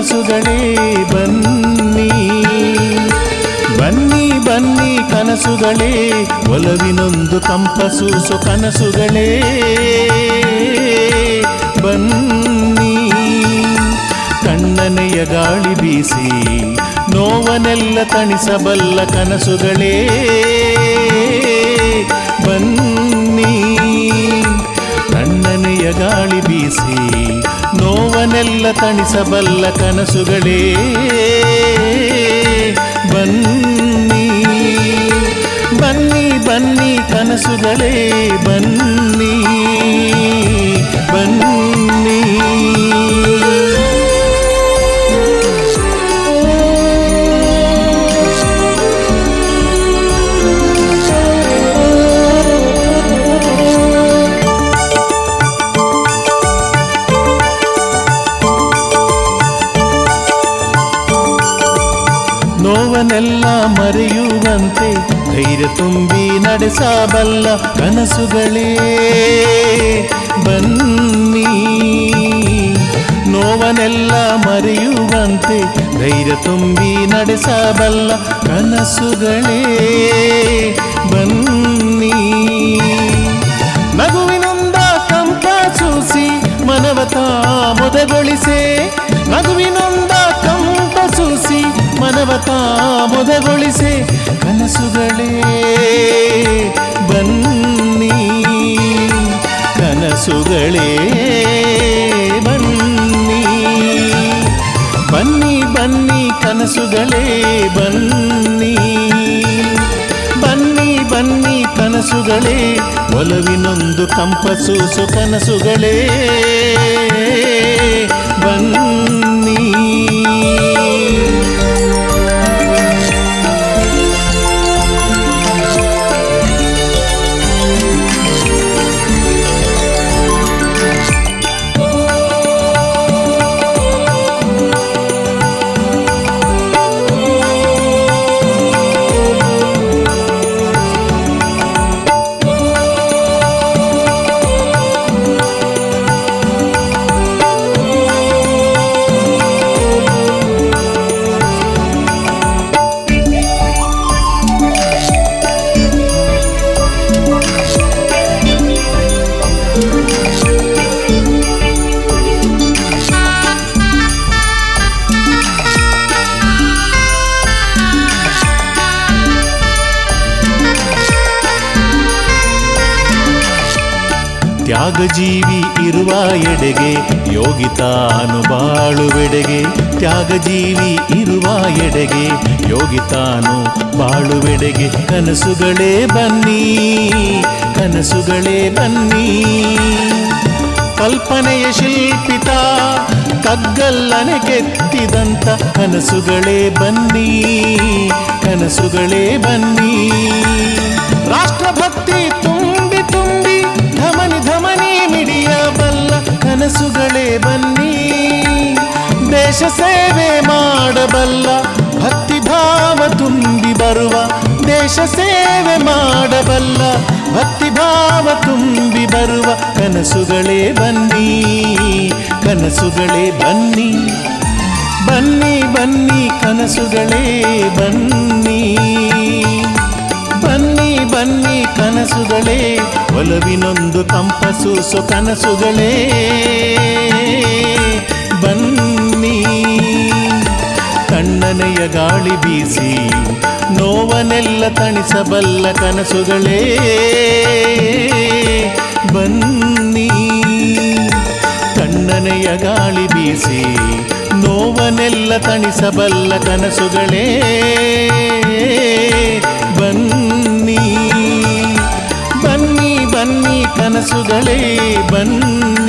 ಕನಸುಗಳೇ ಬನ್ನಿ, ಬನ್ನಿ ಬನ್ನಿ ಕನಸುಗಳೇ, ಒಲವಿನೊಂದು ಕಂಪಸೂಸೋ ಕನಸುಗಳೇ ಬನ್ನಿ. ತಣ್ಣನೆಯ ಗಾಳಿ ಬೀಸಿ ನೋವನೆಲ್ಲ ತಣಿಸಬಲ್ಲ ಕನಸುಗಳೇ ಬನ್ನಿ. ತಣ್ಣನೆಯ ಗಾಳಿ ಬೀಸಿ ನೋವನೆಲ್ಲ ತಣಿಸಬಲ್ಲ ಕನಸುಗಳೇ ಬನ್ನಿ, ಬನ್ನಿ ಬನ್ನಿ ಕನಸುಗಳೇ ಬನ್ನಿ ಬನ್ನಿ. ನೋವನೆಲ್ಲ ಮರೆಯುವಂತೆ ಧೈರ್ಯ ತುಂಬಿ ನಡೆಸಬಲ್ಲ ಕನಸುಗಳೇ ಬನ್ನಿ. ನೋವನೆಲ್ಲ ಮರೆಯುವಂತೆ ಧೈರ್ಯ ತುಂಬಿ ನಡೆಸಬಲ್ಲ ಕನಸುಗಳೇ ಬನ್ನಿ. ನಗುವಿನೊಂದ ಕಂಪ ಸೂಸಿ ಮನವತ ಮೊದಗೊಳಿಸೆ, ನಗುವಿನೊಂದ ಕಂಪ ಸೂಸಿ ಮನವತ ಮೊದಗೊಳಿಸೆ ಕನಸುಗಳೇ ಬನ್ನಿ, ಕನಸುಗಳೇ ಬನ್ನಿ. ಬನ್ನಿ ಬನ್ನಿ ಕನಸುಗಳೇ ಬನ್ನಿ, ಬನ್ನಿ ಬನ್ನಿ ಕನಸುಗಳೇ, ಒಲವಿನೊಂದು ಕಂಪಸೂಸು ಕನಸುಗಳೇ ಬನ್ನಿ. ತ್ಯಾಗಜೀವಿ ಇರುವ ಎಡೆಗೆ ಯೋಗಿತಾನು ಬಾಳುವೆಡೆಗೆ, ತ್ಯಾಗಜೀವಿ ಇರುವ ಎಡೆಗೆ ಯೋಗಿತಾನು ಬಾಳುವೆಡೆಗೆ ಕನಸುಗಳೇ ಬನ್ನಿ, ಕನಸುಗಳೇ ಬನ್ನಿ. ಕಲ್ಪನೆಯ ಶಿಲ್ಪಿತ ಕಗ್ಗಲ್ಲನೆ ಕೆತ್ತಿದಂತ ಕನಸುಗಳೇ ಬನ್ನಿ, ಕನಸುಗಳೇ ಬನ್ನಿ. ರಾಷ್ಟ್ರಭಕ್ತಿ ತುಂಬಿ ತುಂಬಿ ಧಮನಿ ಧಮನಿ ಮಿಡಿಯಬಲ್ಲ ಕನಸುಗಳೇ ಬನ್ನಿ, ದೇಶ ಸೇವೆ ಮಾಡಬಲ್ಲ ಭಕ್ತಿ ಭಾವ ತುಂಬಿ ಬರುವ, ದೇಶ ಸೇವೆ ಮಾಡಬಲ್ಲ ಭಕ್ತಿ ಭಾವ ತುಂಬಿ ಬರುವ ಕನಸುಗಳೇ ಬನ್ನಿ, ಕನಸುಗಳೇ ಬನ್ನಿ. ಬನ್ನಿ ಬನ್ನಿ ಕನಸುಗಳೇ ಬನ್ನಿ, ಬನ್ನಿ ಬನ್ನಿ ಕನಸುಗಳೇ, ಒಲವಿನೊಂದು ಕಂಪಸೂಸೋ ಕನಸುಗಳೇ ಬನ್ನಿ. ತಣ್ಣನೆಯ ಗಾಳಿ ಬೀಸಿ ನೋವನೆಲ್ಲ ತಣಿಸಬಲ್ಲ ಕನಸುಗಳೇ ಬನ್ನಿ. ತಣ್ಣನೆಯ ಗಾಳಿ ಬೀಸಿ ನೋವನೆಲ್ಲ ತಣಿಸಬಲ್ಲ ಕನಸುಗಳೇ ಬನ್ನಿ, ಬನ್ನಿ ಬನ್ನಿ ಕನಸುಗಳೇ ಬನ್ನಿ.